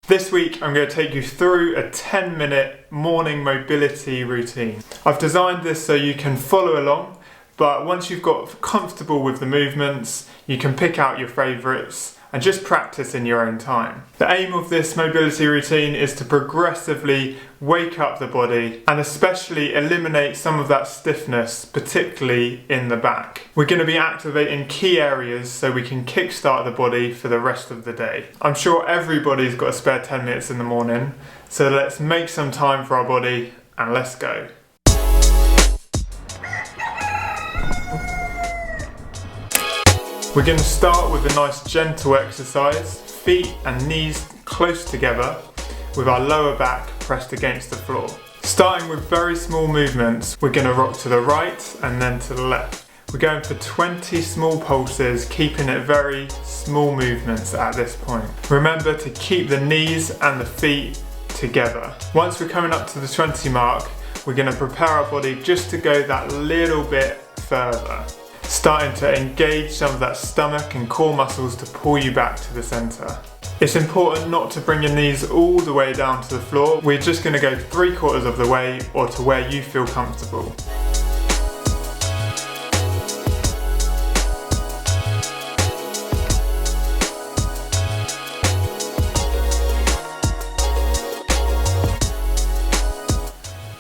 This week I'm going to take you through a 10-minute morning mobility routine. I've designed this so you can follow along, but once you've got comfortable with the movements, you can pick out your favourites and just practice in your own time. The aim of this mobility routine is to progressively wake up the body and especially eliminate some of that stiffness, particularly in the back. We're going to be activating key areas so we can kickstart the body for the rest of the day. I'm sure everybody's got a spare 10 minutes in the morning, so let's make some time for our body and let's go. We're going to start with a nice gentle exercise, feet and knees close together with our lower back pressed against the floor. Starting with very small movements, we're going to rock to the right and then to the left. We're going for 20 small pulses, keeping it very small movements at this point. Remember to keep the knees and the feet together. Once we're coming up to the 20 mark, we're going to prepare our body just to go that little bit further. Starting to engage some of that stomach and core muscles to pull you back to the centre. It's important not to bring your knees all the way down to the floor. We're just going to go 3/4 of the way or to where you feel comfortable.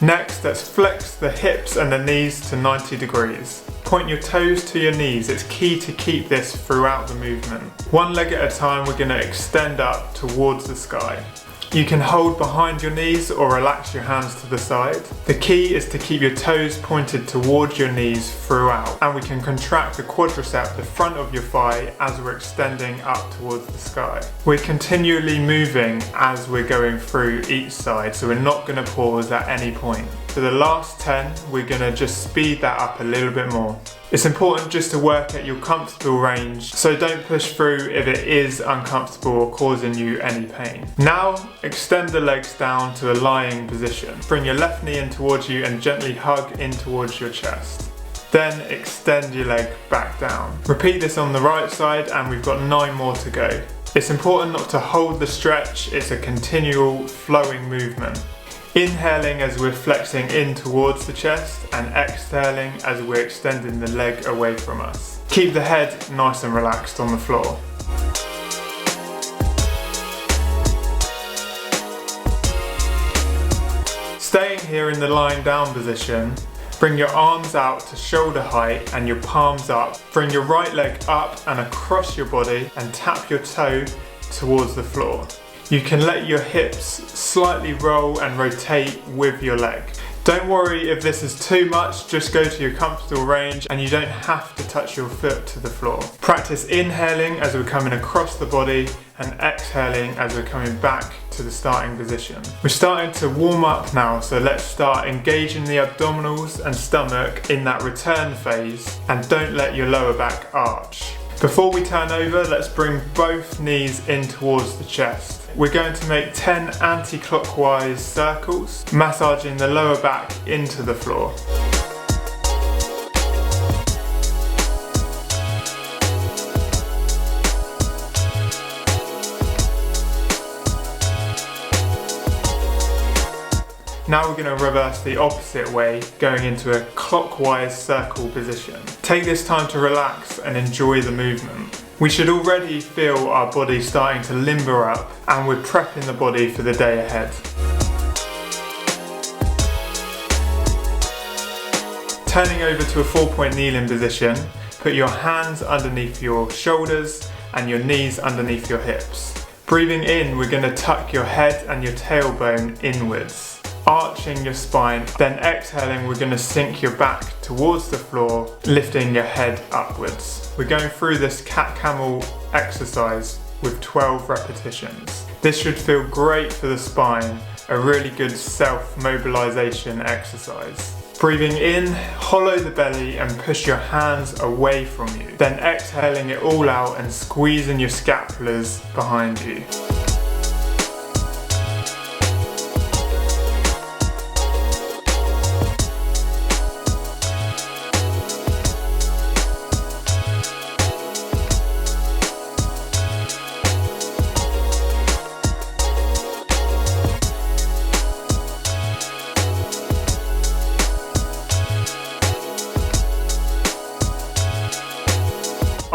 Next, let's flex the hips and the knees to 90 degrees. Point your toes to your knees. It's key to keep this throughout the movement. One leg at a time, we're going to extend up towards the sky. You can hold behind your knees or relax your hands to the side. The key is to keep your toes pointed towards your knees throughout, and we can contract the quadricep, the front of your thigh, as we're extending up towards the sky. We're continually moving as we're going through each side, so we're not going to pause at any point. For the last 10, we're going to just speed that up a little bit more. It's important just to work at your comfortable range, so don't push through if it is uncomfortable or causing you any pain. Now, extend the legs down to a lying position. Bring your left knee in towards you and gently hug in towards your chest. Then extend your leg back down. Repeat this on the right side and we've got 9 more to go. It's important not to hold the stretch, it's a continual flowing movement. Inhaling as we're flexing in towards the chest and exhaling as we're extending the leg away from us. Keep the head nice and relaxed on the floor. Staying here in the lying down position, bring your arms out to shoulder height and your palms up. Bring your right leg up and across your body and tap your toe towards the floor. You can let your hips slightly roll and rotate with your leg. Don't worry if this is too much, just go to your comfortable range and you don't have to touch your foot to the floor. Practice inhaling as we're coming across the body and exhaling as we're coming back to the starting position. We're starting to warm up now, so let's start engaging the abdominals and stomach in that return phase and don't let your lower back arch. Before we turn over, let's bring both knees in towards the chest. We're going to make 10 anti-clockwise circles, massaging the lower back into the floor. Now we're going to reverse the opposite way, going into a clockwise circle position. Take this time to relax and enjoy the movement. We should already feel our body starting to limber up and we're prepping the body for the day ahead. Turning over to a 4-point kneeling position, put your hands underneath your shoulders and your knees underneath your hips. Breathing in, we're going to tuck your head and your tailbone inwards, arching your spine. Then exhaling, we're going to sink your back towards the floor, lifting your head upwards. We're going through this cat-camel exercise with 12 repetitions. This should feel great for the spine, a really good self-mobilization exercise. Breathing in, hollow the belly and push your hands away from you. Then exhaling it all out and squeezing your scapulars behind you.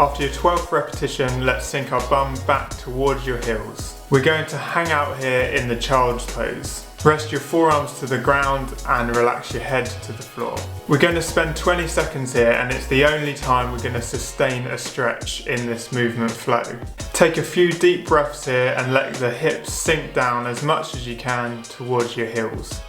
After your 12th repetition, let's sink our bum back towards your heels. We're going to hang out here in the child's pose. Rest your forearms to the ground and relax your head to the floor. We're going to spend 20 seconds here, and it's the only time we're going to sustain a stretch in this movement flow. Take a few deep breaths here and let the hips sink down as much as you can towards your heels.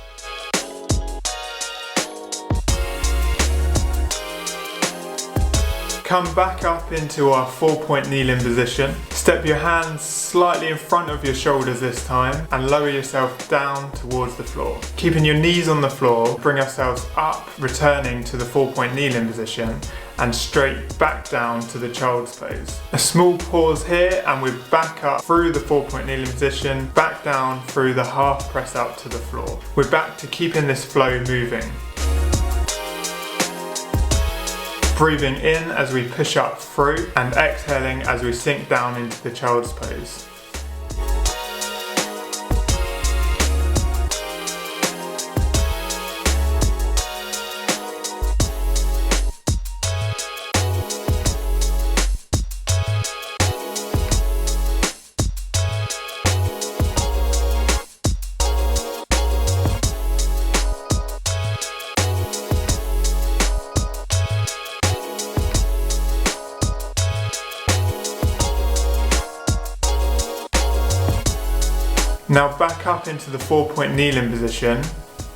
Come back up into our 4-point kneeling position. Step your hands slightly in front of your shoulders this time and lower yourself down towards the floor. Keeping your knees on the floor, bring ourselves up, returning to the 4-point kneeling position and straight back down to the child's pose. A small pause here and we're back up through the 4-point kneeling position, back down through the half press up to the floor. We're back to keeping this flow moving. Breathing in as we push up through and exhaling as we sink down into the child's pose. Now back up into the 4-point kneeling position.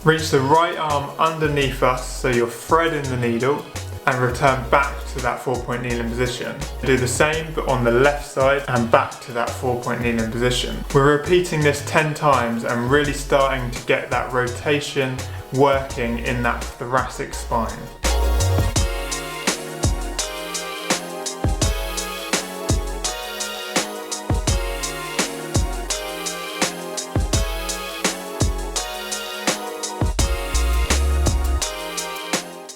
Reach the right arm underneath us so you're threading the needle and return back to that 4-point kneeling position. Do the same but on the left side and back to that 4-point kneeling position. We're repeating this 10 times and really starting to get that rotation working in that thoracic spine.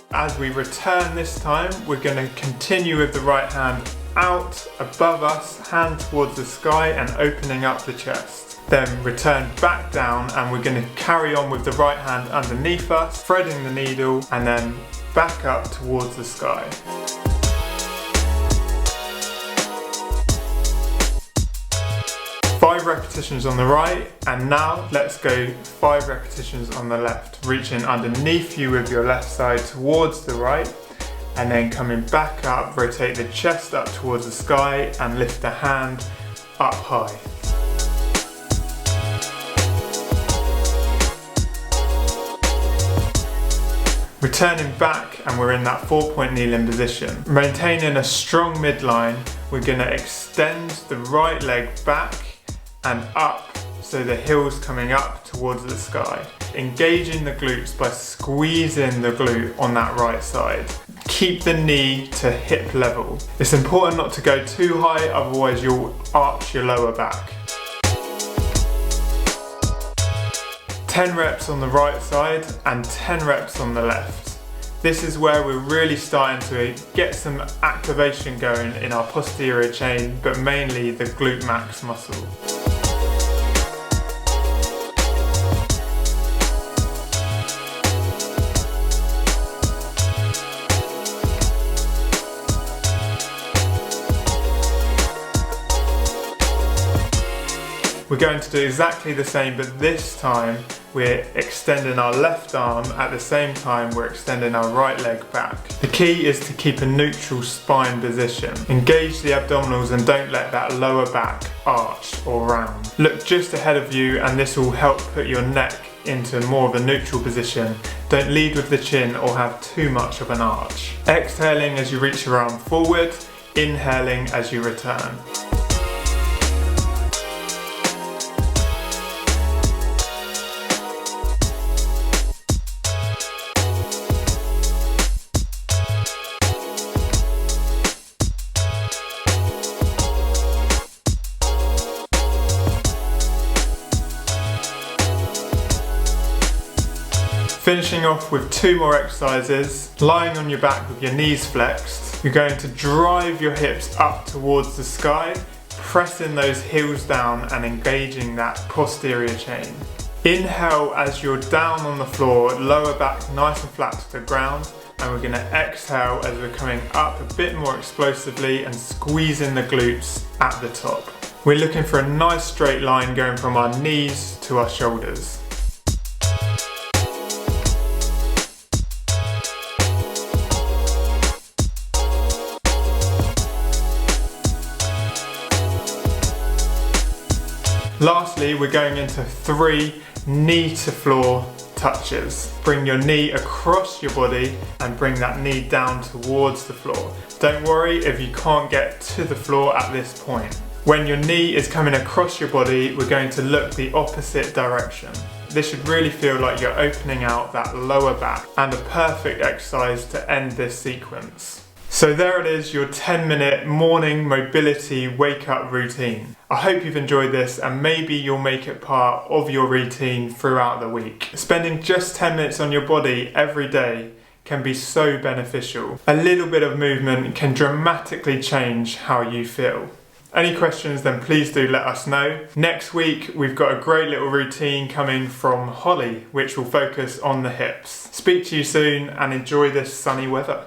As we return this time, we're going to continue with the right hand out above us, hand towards the sky and opening up the chest. Then return back down and we're going to carry on with the right hand underneath us, threading the needle and then back up towards the sky. Five repetitions on the right, and now let's go 5 repetitions on the left. Reaching underneath you with your left side towards the right, and then coming back up, rotate the chest up towards the sky and lift the hand up high. Returning back and we're in that 4-point kneeling position. Maintaining a strong midline, we're going to extend the right leg back and up so the heel's coming up towards the sky. Engaging the glutes by squeezing the glute on that right side. Keep the knee to hip level. It's important not to go too high, otherwise you'll arch your lower back. 10 reps on the right side and 10 reps on the left. This is where we're really starting to get some activation going in our posterior chain, but mainly the glute max muscle. We're going to do exactly the same, but this time we're extending our left arm at the same time we're extending our right leg back. The key is to keep a neutral spine position. Engage the abdominals and don't let that lower back arch or round. Look just ahead of you and this will help put your neck into more of a neutral position. Don't lead with the chin or have too much of an arch. Exhaling as you reach your arm forward, inhaling as you return. Finishing off with 2 more exercises. Lying on your back with your knees flexed, you're going to drive your hips up towards the sky, pressing those heels down and engaging that posterior chain. Inhale as you're down on the floor, lower back nice and flat to the ground. And we're gonna exhale as we're coming up a bit more explosively and squeezing the glutes at the top. We're looking for a nice straight line going from our knees to our shoulders. Lastly, we're going into 3 knee to floor touches. Bring your knee across your body and bring that knee down towards the floor. Don't worry if you can't get to the floor at this point. When your knee is coming across your body, we're going to look the opposite direction. This should really feel like you're opening out that lower back, and a perfect exercise to end this sequence. So there it is, your 10-minute morning mobility wake-up routine. I hope you've enjoyed this and maybe you'll make it part of your routine throughout the week. Spending just 10 minutes on your body every day can be so beneficial. A little bit of movement can dramatically change how you feel. Any questions, then please do let us know. Next week, we've got a great little routine coming from Holly, which will focus on the hips. Speak to you soon and enjoy this sunny weather.